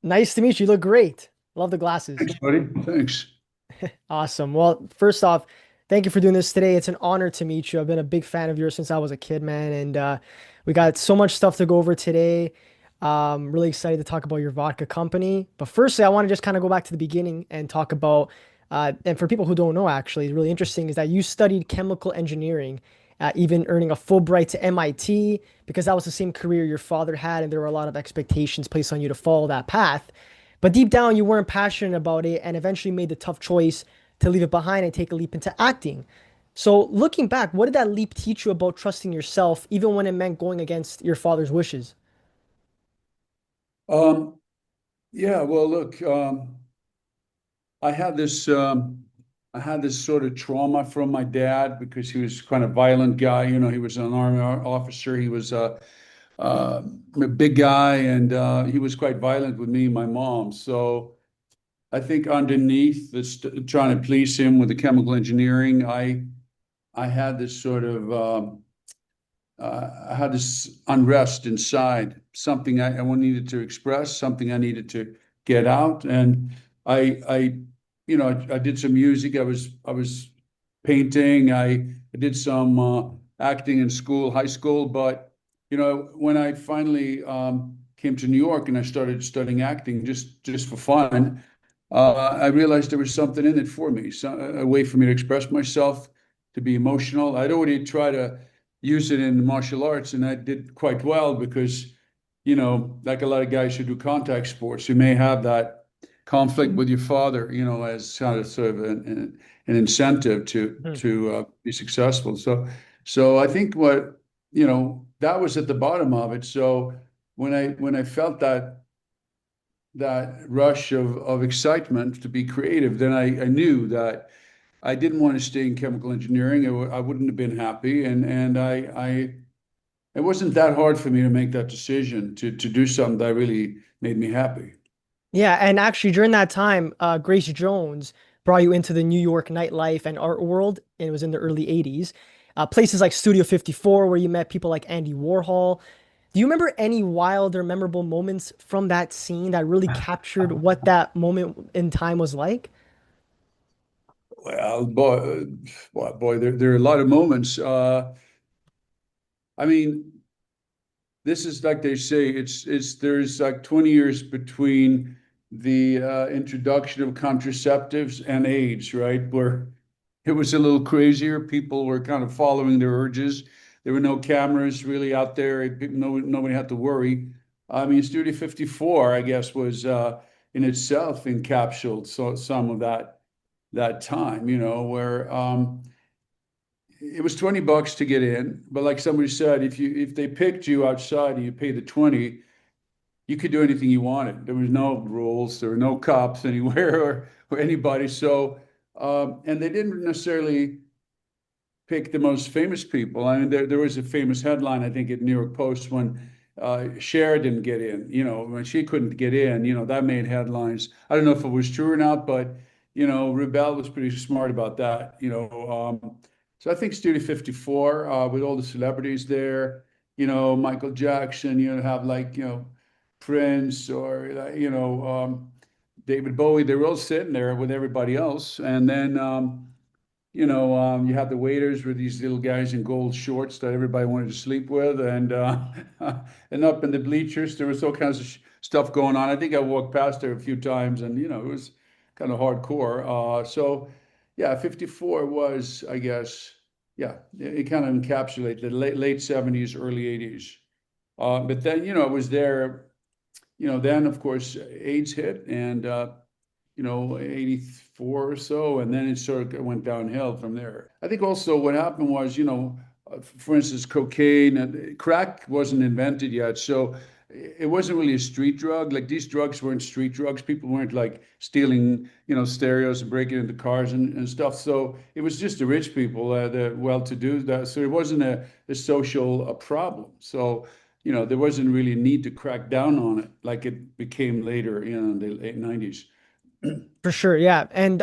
Nice to meet you. You look great. Love the glasses. Thanks, buddy. Thanks. Awesome. Well, first off, thank you for doing this today. It's an honor to meet you. I've been a big fan of yours since I was a kid, man. And we got so much stuff to go over today. Really excited to talk about your vodka company. But firstly, I want to just kind of go back to the beginning and talk about, and for people who don't know, actually, it's really interesting is that you studied chemical engineering, even earning a Fulbright to MIT, because that was the same career your father had, and there were a lot of expectations placed on you to follow that path. But deep down, you weren't passionate about it and eventually made the tough choice to leave it behind and take a leap into acting. So, looking back, what did that leap teach you about trusting yourself, even when it meant going against your father's wishes? Um, yeah, well, look, I had this I had this sort of trauma from my dad because he was kind of violent guy. You know, he was an army officer. He was a big guy, and he was quite violent with me and my mom. So I think underneath this, trying to please him with the chemical engineering, I had this sort of I had this unrest inside, something I needed to express, something I needed to get out, and I I did some music. I was painting. I did some acting in school, high school, but when I finally came to New York and I started studying acting just for fun, I realized there was something in it for me, a way for me to express myself, to be emotional. I'd already tried to use it in martial arts, and I did quite well because, like a lot of guys who do contact sports, you may have that conflict with your father, as kind of sort of an incentive to be successful. So I think that was at the bottom of it. So when I felt that rush of excitement to be creative, then I knew that I didn't want to stay in chemical engineering. I wouldn't have been happy, and it wasn't that hard for me to make that decision to do something that really made me happy. Yeah, and actually during that time, Grace Jones brought you into the New York nightlife and art world, and it was in the early 80s. Places like Studio 54, where you met people like Andy Warhol. Do you remember any wild or memorable moments from that scene that really captured what that moment in time was like? Well, boy, there are a lot of moments. I mean, this is like they say, it's there's like 20 years between the introduction of contraceptives and AIDS, right? Where it was a little crazier. People were kind of following their urges. There were no cameras really out there. Nobody had to worry. I mean, Studio 54, I guess, was in itself encapsulated some of that time, where it was $20 to get in. But like somebody said, if they picked you outside and you pay the 20, you could do anything you wanted. There was no rules. There were no cops anywhere or anybody. So, and they didn't necessarily pick the most famous people. I mean, there was a famous headline, I think, at New York Post when Cher didn't get in. When she couldn't get in, that made headlines. I don't know if it was true or not, but Rebel was pretty smart about that. So I think Studio 54 with all the celebrities there. Michael Jackson. You have like Prince or David Bowie. They were all sitting there with everybody else, and then. You have the waiters with these little guys in gold shorts that everybody wanted to sleep with, and and up in the bleachers there was all kinds of stuff going on. I think I walked past there a few times, and it was kind of hardcore. So yeah, 54 was, I guess, yeah, it kind of encapsulated the late 70s, early 80s. But then it was there. Then of course AIDS hit, and 84 or so, and then it sort of went downhill from there. I think also what happened was, for instance, cocaine and crack wasn't invented yet, so it wasn't really a street drug. Like these drugs weren't street drugs. People weren't like stealing, stereos and breaking into cars and stuff. So it was just the rich people, the well-to-do. So it wasn't a social problem. So there wasn't really a need to crack down on it like it became later, in the late 90s. For sure, yeah. And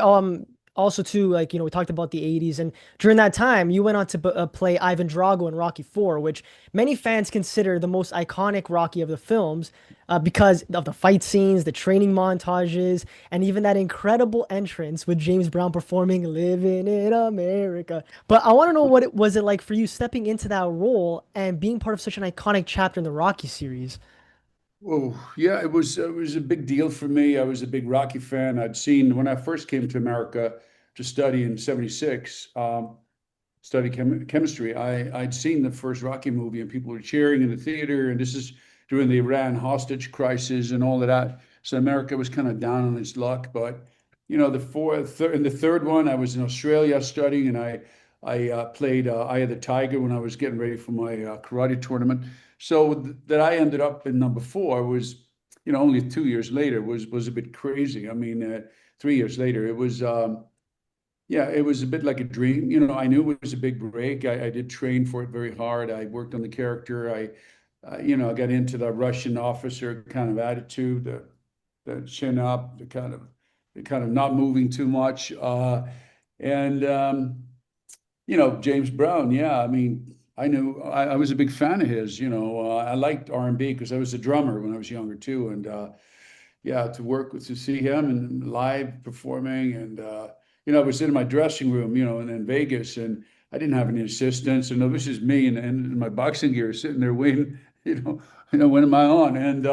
also too, like, we talked about the 80s, and during that time, you went on to play Ivan Drago in Rocky 4, which many fans consider the most iconic Rocky of the films, because of the fight scenes, the training montages, and even that incredible entrance with James Brown performing "Living in America." But I want to know what it was like for you stepping into that role and being part of such an iconic chapter in the Rocky series. Oh, yeah, it was a big deal for me. I was a big Rocky fan. I'd seen when I first came to America to study in '76, study chemistry. I'd seen the first Rocky movie and people were cheering in the theater. And this is during the Iran hostage crisis and all of that. So America was kind of down on its luck. But in the third one, I was in Australia studying, and I played Eye of the Tiger when I was getting ready for my karate tournament. So that I ended up in number four was, only 2 years later was a bit crazy. I mean, 3 years later, it was. Yeah, it was a bit like a dream. I knew it was a big break. I did train for it very hard. I worked on the character. I got into the Russian officer kind of attitude, the chin up, the kind of not moving too much. And James Brown. Yeah, I mean, I knew I was a big fan of his. I liked R&B because I was a drummer when I was younger too, and yeah, to see him and live performing, and I was in my dressing room, in Vegas, and I didn't have any assistants, and it was just me and my boxing gear sitting there waiting, when am I on? And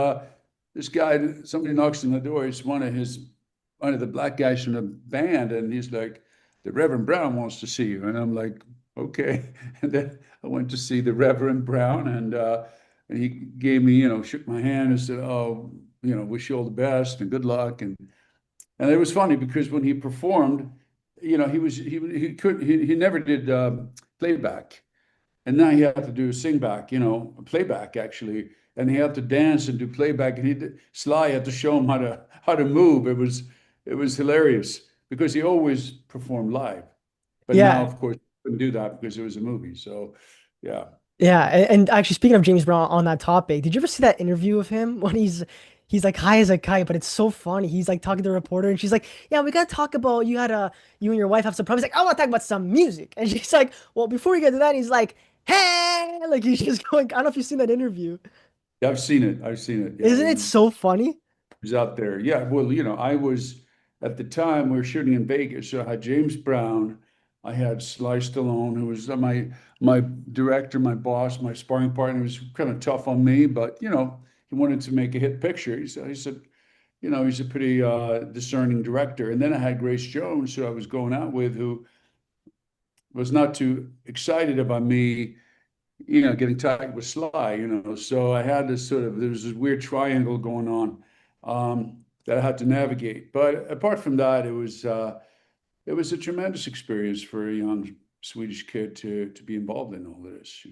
this guy, somebody knocks on the door. It's one of the black guys from the band, and he's like, "The Reverend Brown wants to see you," and I'm like, "Okay." And then I went to see the Reverend Brown, and he gave me, shook my hand and said, "Oh, wish you all the best and good luck." And it was funny because when he performed, he never did playback, and now he had to do sing back, playback actually, and he had to dance and do playback, and Sly had to show him how to move. It was hilarious because he always performed live, but now Yeah, of course he couldn't do that because it was a movie. So yeah. yeah, and actually speaking of James Brown on that topic, did you ever see that interview of him when he's like high as a kite, but it's so funny. He's like talking to a reporter and she's like, "Yeah, we gotta talk about you and your wife have some problems." He's like, "I want to talk about some music," and she's like, "Well, before we get to that," he's like, "Hey," like he's just going. I don't know if you've seen that interview. Yeah, I've seen it. I've seen it. Yeah, Isn't it so funny? was out there. Yeah, well, I was at the time we were shooting in Vegas, so I had James Brown, I had Sly Stallone, who was my director, my boss, my sparring partner. He was kind of tough on me, but he wanted to make a hit picture. He said, he's a pretty discerning director. And then I had Grace Jones, who I was going out with, who was not too excited about me getting tight with Sly. So I had there was this weird triangle going on that I had to navigate. But apart from that, it was a tremendous experience for a young Swedish kid to be involved in all of this.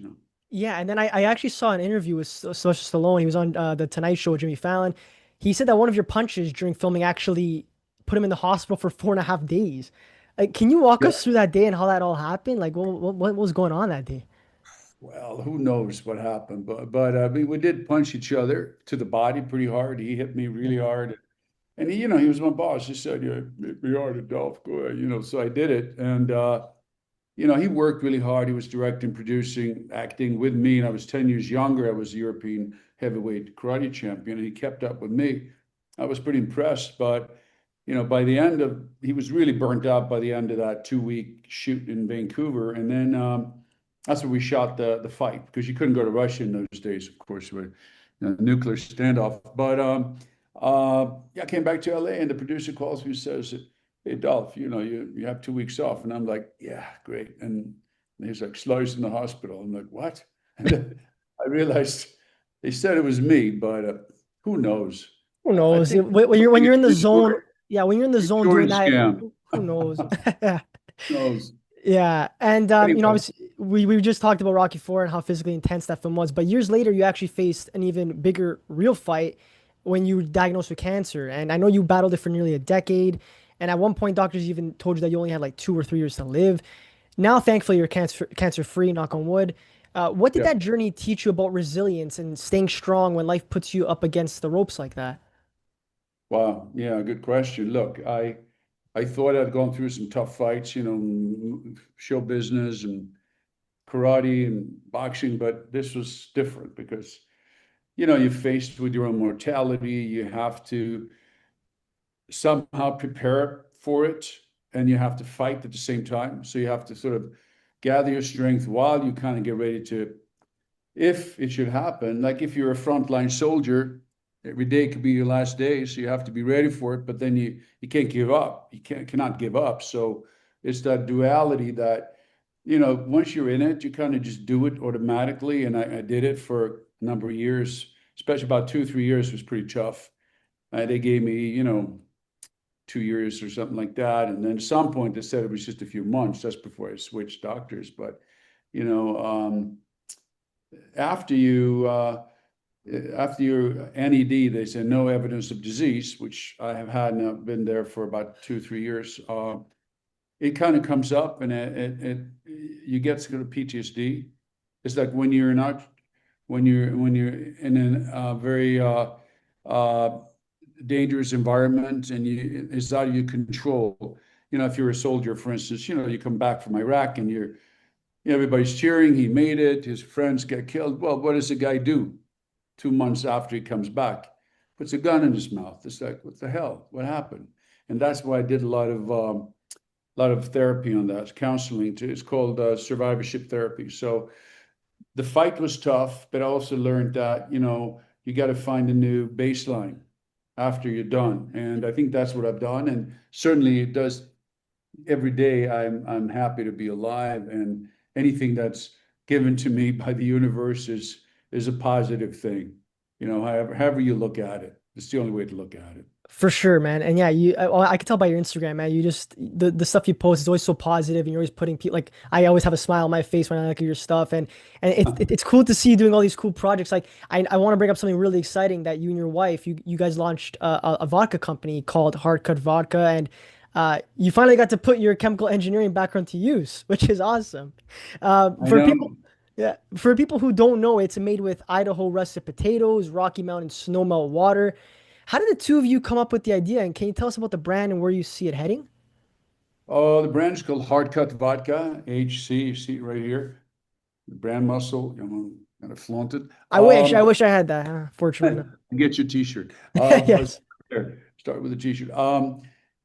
Yeah, and then I actually saw an interview with Sylvester Stallone. He was on the Tonight Show with Jimmy Fallon. He said that one of your punches during filming actually put him in the hospital for 4.5 days. Like, can you walk Yeah. us through that day and how that all happened? Like, what was going on that day? Well, who knows what happened, but we did punch each other to the body pretty hard. He hit me really hard, and he was my boss. He said, "Yeah, hit me hard, Adolph. Go ahead." So I did it, and he worked really hard. He was directing, producing, acting with me, and I was 10 years younger. I was a European heavyweight karate champion, and he kept up with me. I was pretty impressed, but by the end of, he was really burnt out by the end of that 2 week shoot in Vancouver, and then that's where we shot the fight because you couldn't go to Russia in those days, of course, with nuclear standoff. But yeah, I came back to LA, and the producer calls me and says, "Hey, Dolph, you have 2 weeks off." And I'm like, "Yeah, great." And he's like, "Sly's in the hospital." I'm like, "What?" And then I realized they said it was me, but who knows? Who I knows? think When something you're in the zone, insurance yeah, when you're in the zone doing insurance that, scam. who knows? Who knows? Yeah, and Anyway, obviously we just talked about Rocky 4 and how physically intense that film was, but years later you actually faced an even bigger real fight when you were diagnosed with cancer. And I know you battled it for nearly a decade, and at one point doctors even told you that you only had like 2 or 3 years to live. Now, thankfully, you're cancer free, knock on wood. What did yeah. that journey teach you about resilience and staying strong when life puts you up against the ropes like that? Wow. Yeah, good question. Look, I I thought I'd gone through some tough fights, show business and karate and boxing, but this was different because, you're faced with your own mortality. You have to somehow prepare for it, and you have to fight at the same time. So you have to sort of gather your strength while you kind of get ready to, if it should happen, like if you're a frontline soldier, every day could be your last day, so you have to be ready for it. But then you can't give up. You cannot give up. So it's that duality that, once you're in it, you kind of just do it automatically. And I did it for a number of years, especially about 2 or 3 years was pretty tough. They gave me, 2 years or something like that. And then at some point they said it was just a few months just before I switched doctors. But, you know, um, after you, after your NED, they say no evidence of disease, which I have had now, been there for about 2 or 3 years. It kind of comes up, and you get sort of PTSD. It's like when you're in a very uh, dangerous environment, and it's out of your control. If you're a soldier, for instance, you come back from Iraq, and everybody's cheering. He made it. His friends get killed. Well, what does the guy do 2 months after he comes back? Puts a gun in his mouth. It's like, what the hell? What happened? And that's why I did a lot of therapy on that, counseling too. It's called survivorship therapy. So the fight was tough, but I also learned that, you got to find a new baseline after you're done. And I think that's what I've done. And certainly it does. Every day I'm happy to be alive, and anything that's given to me by the universe is a positive thing. However you look at it, it's the only way to look at it. For sure, man. And yeah, I can tell by your Instagram, man. You just the stuff you post is always so positive, and you're always putting people like I always have a smile on my face when I look at your stuff, and it's cool to see you doing all these cool projects. Like I want to bring up something really exciting that you and your wife you guys launched a vodka company called Hard Cut Vodka, and you finally got to put your chemical engineering background to use, which is awesome. I For people. know. Yeah, for people who don't know, it's made with Idaho russet potatoes, Rocky Mountain snowmelt water. How did the two of you come up with the idea? And can you tell us about the brand and where you see it heading? Oh, the brand is called Hard Cut Vodka, HC. You see it right here. The brand muscle, kind of flaunted. I wish I had that. Fortunately, no. Get your T-shirt. Let's Yes. start with a T-shirt.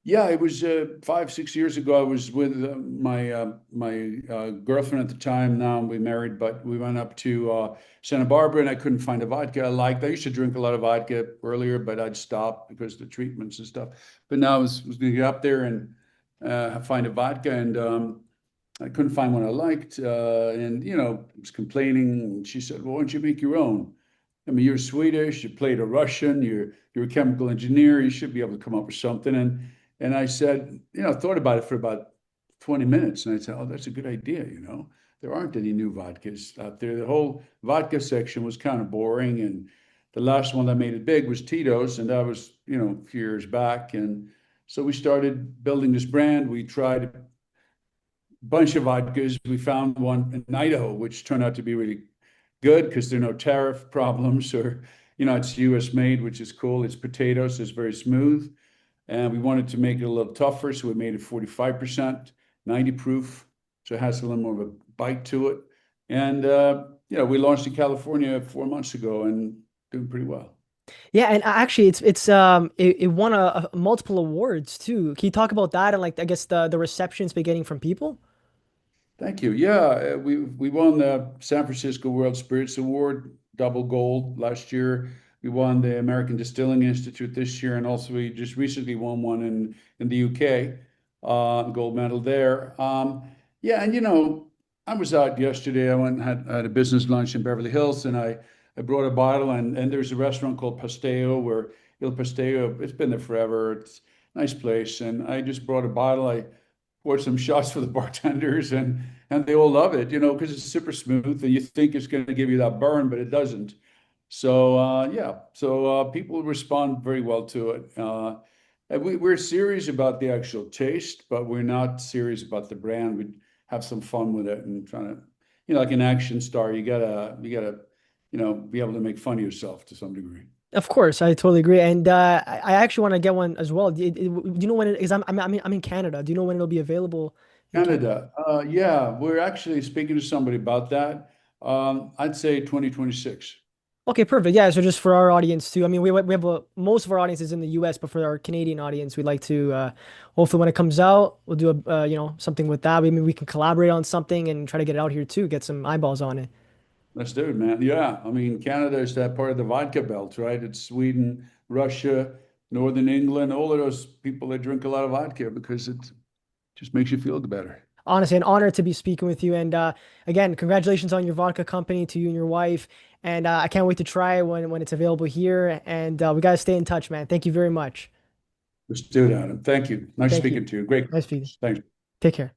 Yeah, it was 5, 6 years ago. I was with my girlfriend at the time. Now we married, but we went up to Santa Barbara, and I couldn't find a vodka I liked. I used to drink a lot of vodka earlier, but I'd stop because of the treatments and stuff. But now I was going to get up there and find a vodka, and I couldn't find one I liked. And I was complaining. And she said, "Well, why don't you make your own? I mean, you're Swedish. You played a Russian. You're a chemical engineer. You should be able to come up with something." And I said, thought about it for about 20 minutes. And I said, "Oh, that's a good idea. There aren't any new vodkas out there. The whole vodka section was kind of boring. And the last one that made it big was Tito's. And that was, a few years back. And so we started building this brand. We tried a bunch of vodkas. We found one in Idaho, which turned out to be really good because there are no tariff problems, or, it's US made, which is cool. It's potatoes, so it's very smooth. And we wanted to make it a little tougher, so we made it 45%, 90 proof. So it has a little more of a bite to it. And, we launched in California 4 months ago and doing pretty well. Yeah, and actually, it won a multiple awards too. Can you talk about that and like I guess the reception it's been getting from people? Thank you. Yeah, we won the San Francisco World Spirits Award, double gold last year. We won the American Distilling Institute this year, and also we just recently won one in the UK, gold medal there. Yeah, and I was out yesterday. I went and had a business lunch in Beverly Hills, and I brought a bottle, and there's a restaurant called Pastel where Il Pastel. It's been there forever. It's a nice place, and I just brought a bottle. I poured some shots for the bartenders, and they all love it, because it's super smooth, and you think it's going to give you that burn, but it doesn't. So yeah, so people respond very well to it. And we're serious about the actual taste, but we're not serious about the brand. We have some fun with it and trying to, like an action star, you gotta, be able to make fun of yourself to some degree. Of course, I totally agree, and I actually want to get one as well. Do you know when it is? I'm in Canada. Do you know when it'll be available in Canada? Canada, yeah, we're actually speaking to somebody about that. I'd say 2026. Okay, perfect. Yeah, so just for our audience too. I mean, we have most of our audience is in the US, but for our Canadian audience, we'd like to hopefully when it comes out, we'll do a something with that. Maybe we can collaborate on something and try to get it out here too, get some eyeballs on it. Let's do it, man. Yeah, I mean, Canada is that part of the vodka belt, right? It's Sweden, Russia, Northern England, all of those people that drink a lot of vodka because it just makes you feel better. Honestly, an honor to be speaking with you. And again, congratulations on your vodka company to you and your wife. And I can't wait to try it when it's available here. And we gotta stay in touch, man. Thank you very much. Let's do it, Adam. Thank you. Nice Thank you. speaking to you. Great. Nice speaking. Thanks. Take care.